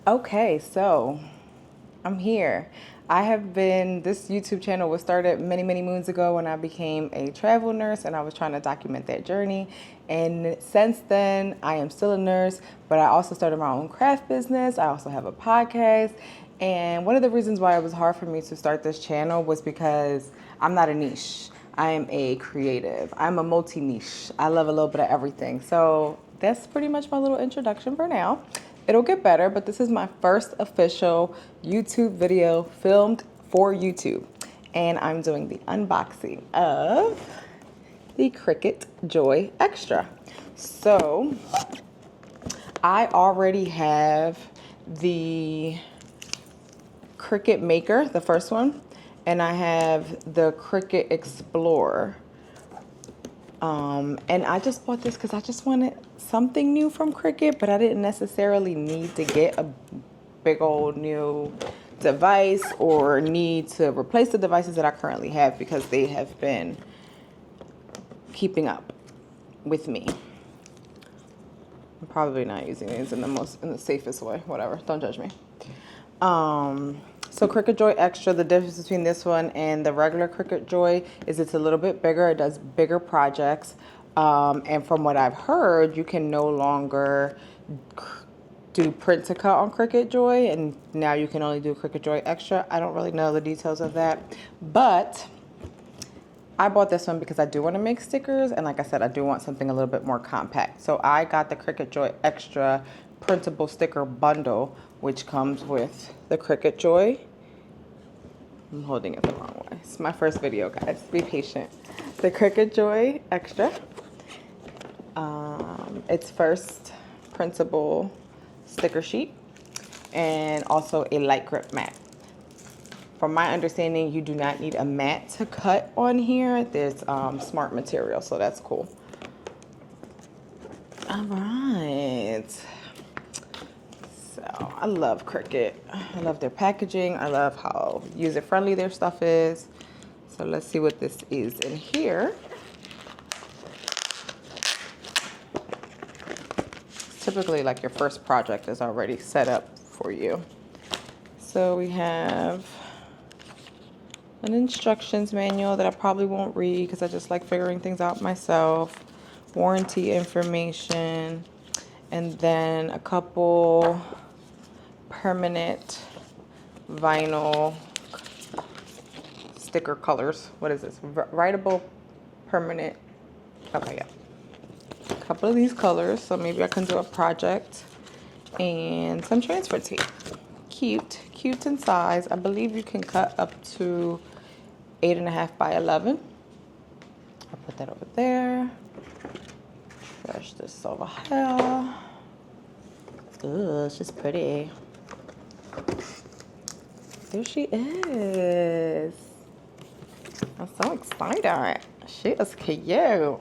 Okay, so I'm here. This YouTube channel was started many, many moons ago when I became a travel nurse and I was trying to document that journey. And since then, I am still a nurse, but I also started my own craft business. I also have a podcast. And one of the reasons why it was hard for me to start this channel was because I'm not a niche. I am a creative. I'm a multi-niche. I love a little bit of everything. So that's pretty much my little introduction for now. It'll get better, but this is my first official YouTube video filmed for YouTube. And I'm doing the unboxing of the Cricut Joy Xtra. So I already have the Cricut Maker, the first one, and I have the Cricut Explorer. And I just bought this because I just wanted something new from Cricut, but I didn't necessarily need to get a big old new device or need to replace the devices that I currently have because they have been keeping up with me. I'm probably not using these in the safest way. Whatever, don't judge me. So Cricut Joy Xtra, the difference between this one and the regular Cricut Joy is it's a little bit bigger. It does bigger projects. And from what I've heard, you can no longer do print to cut on Cricut Joy, and now you can only do Cricut Joy Xtra. I don't really know the details of that, but I bought this one because I do want to make stickers, and like I said, I do want something a little bit more compact. So I got the Cricut Joy Xtra printable sticker bundle, which comes with the Cricut Joy. I'm holding it the wrong way. It's my first video, guys. Be patient. The Cricut Joy Xtra. It's first printable sticker sheet and also a light grip mat. From my understanding, you do not need a mat to cut on here. There's smart material, so that's cool. All right. So I love Cricut. I love their packaging. I love how user-friendly their stuff is. So let's see what this is in here. Typically, like your first project is already set up for you. So we have an instructions manual that I probably won't read because I just like figuring things out myself. Warranty information, and then a couple permanent vinyl sticker colors. What is this? Writable permanent. Okay, yeah. A couple of these colors, so maybe I can do a project. And some transfer tape. Cute in size. I believe you can cut up to 8.5 by 11. I'll put that over there. Brush this over here. Ooh, she's pretty. There she is. I'm so excited. She is cute.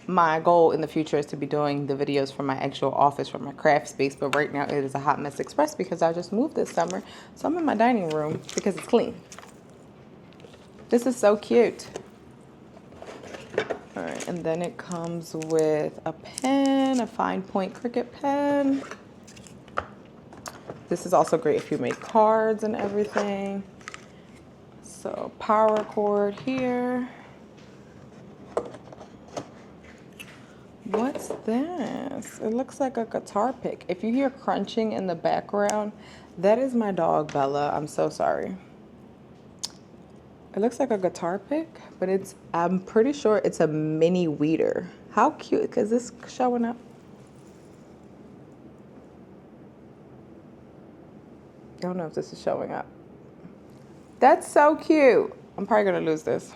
My goal in the future is to be doing the videos from my actual office, from my craft space, but right now it is a hot mess express because I just moved this summer. So I'm in my dining room because it's clean. This is so cute. All right, and then it comes with a pen, a fine point Cricut pen. This is also great if you make cards and everything. So power cord here. What's this? It looks like a guitar pick. If you hear crunching in the background, that is my dog, Bella. I'm so sorry. It looks like a guitar pick, but I'm pretty sure it's a mini weeder. How cute is this showing up? I don't know if this is showing up. That's so cute. I'm probably gonna lose this.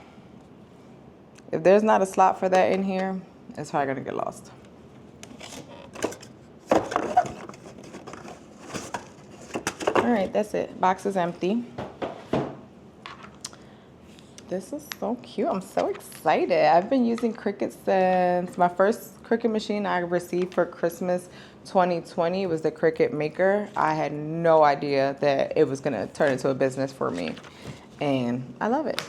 If there's not a slot for that in here, it's probably gonna get lost. All right, that's it. Box is empty. This is so cute. I'm so excited. I've been using Cricut since my first Cricut machine I received for Christmas 2020 was the Cricut Maker. I had no idea that it was gonna turn into a business for me, and I love it.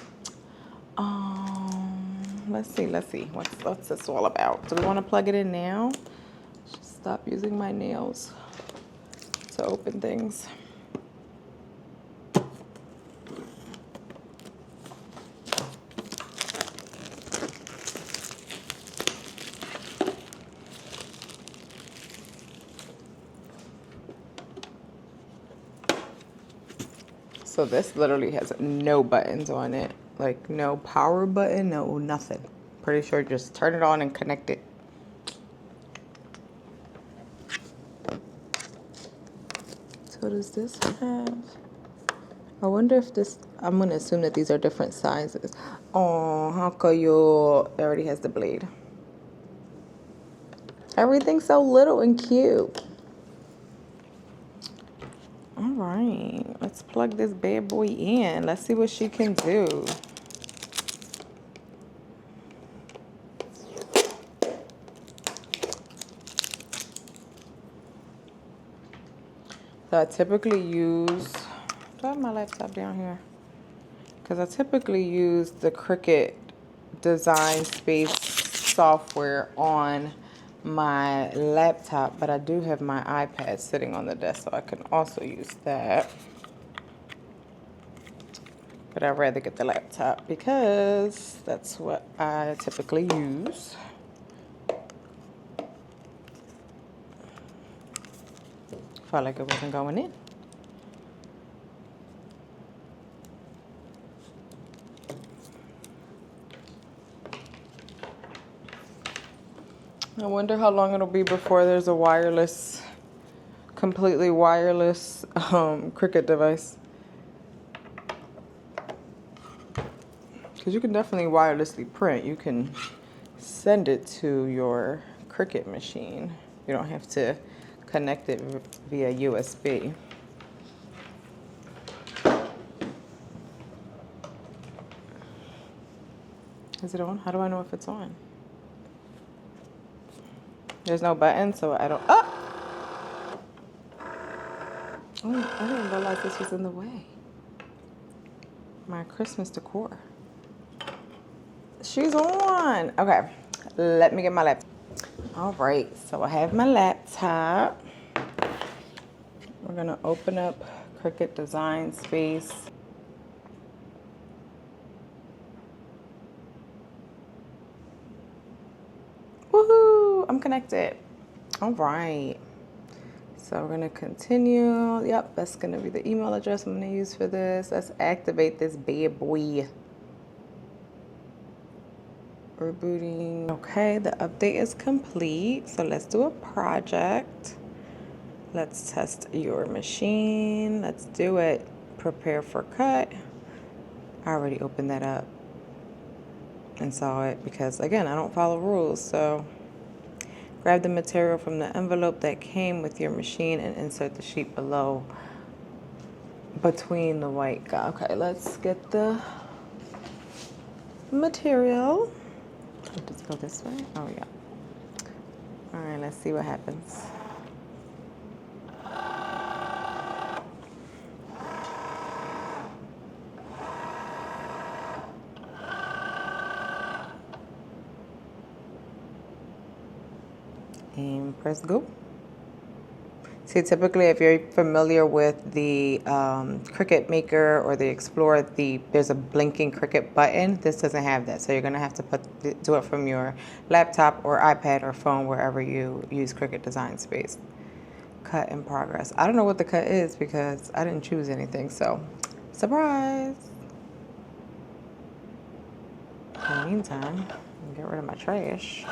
Let's see. What's this all about? Do we want to plug it in now? Stop using my nails. to open things. So this literally has no buttons on it. Like no power button, no nothing. Pretty sure just turn it on and connect it. So what does this have? I wonder if this, I'm gonna assume that these are different sizes. Oh, how cute. It already has the blade. Everything's so little and cute. All right, let's plug this bad boy in. Let's see what she can do. So I typically use, do I have my laptop down here? Because I typically use the Cricut Design Space software on my laptop, but I do have my iPad sitting on the desk, so I can also use that. But I'd rather get the laptop because that's what I typically use. Felt like it wasn't going in. I wonder how long it'll be before there's a wireless, completely wireless Cricut device. Because you can definitely wirelessly print. You can send it to your Cricut machine. You don't have to connect it via USB. Is it on? How do I know if it's on? There's no button, so I don't. Oh! Oh, I didn't realize this was in the way. My Christmas decor. She's on. Okay, let me get my laptop. All right, so I have my laptop. We're gonna open up Cricut Design Space. Woohoo! I'm connected. All right. So we're gonna continue. Yep, that's gonna be the email address I'm gonna use for this. Let's activate this bad boy. Rebooting. Okay, the update is complete. So let's do a project. Let's test your machine. Let's do it. Prepare for cut. I already opened that up and saw it because, again, I don't follow rules. So grab the material from the envelope that came with your machine and insert the sheet below between the white guy. Okay, let's get the material. Does it go this way? Oh, yeah. All right, let's see what happens. And press go. See, typically, if you're familiar with the Cricut Maker or the Explorer, there's a blinking Cricut button. This doesn't have that, so you're gonna have to do it from your laptop or iPad or phone, wherever you use Cricut Design Space. Cut in progress. I don't know what the cut is because I didn't choose anything, so surprise. In the meantime, I'll get rid of my trash.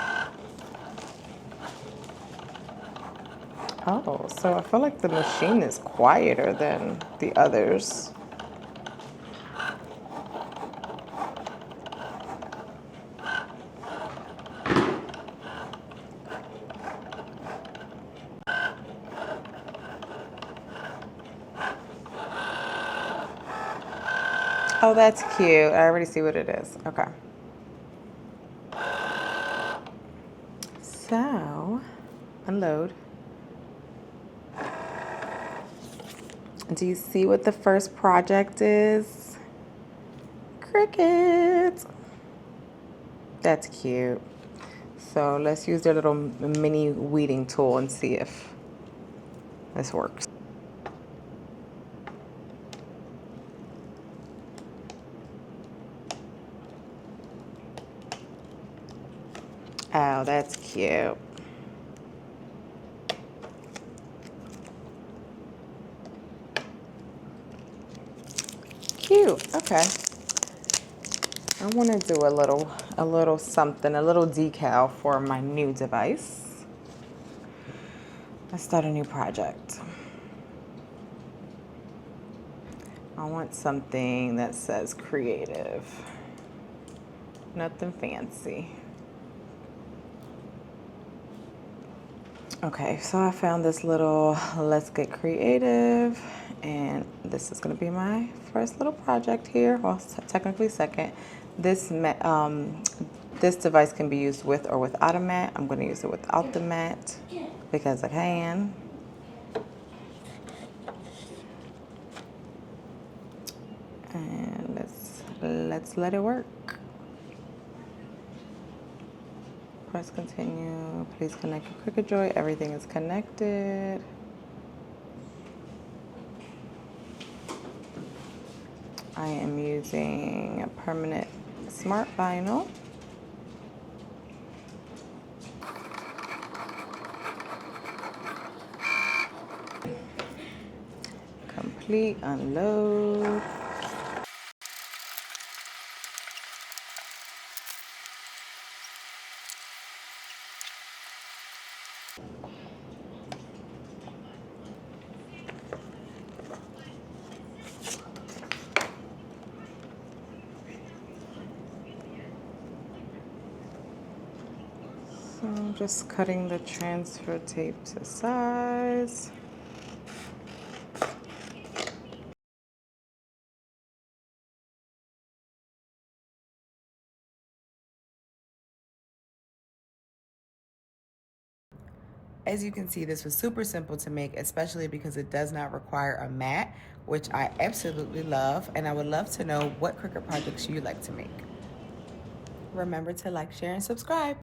Oh, so I feel like the machine is quieter than the others. Oh, that's cute. I already see what it is. Okay. So, unload. Do you see what the first project is? Cricut. That's cute. So let's use their little mini weeding tool and see if this works. Oh, that's cute. Cute. Okay. I want to do a little something, a little decal for my new device. Let's start a new project. I want something that says creative. Nothing fancy. Okay, so I found this little Let's Get Creative, and this is going to be my first little project here. Well, technically second. This device can be used with or without a mat. I'm going to use it without the mat because I can. And let's let it work. Press continue. Please connect your Cricut Joy. Everything is connected. I am using a permanent smart vinyl. Complete, unload. So I'm just cutting the transfer tape to size. As you can see, this was super simple to make, especially because it does not require a mat, which I absolutely love, and I would love to know what Cricut projects you'd like to make. Remember to like, share, and subscribe.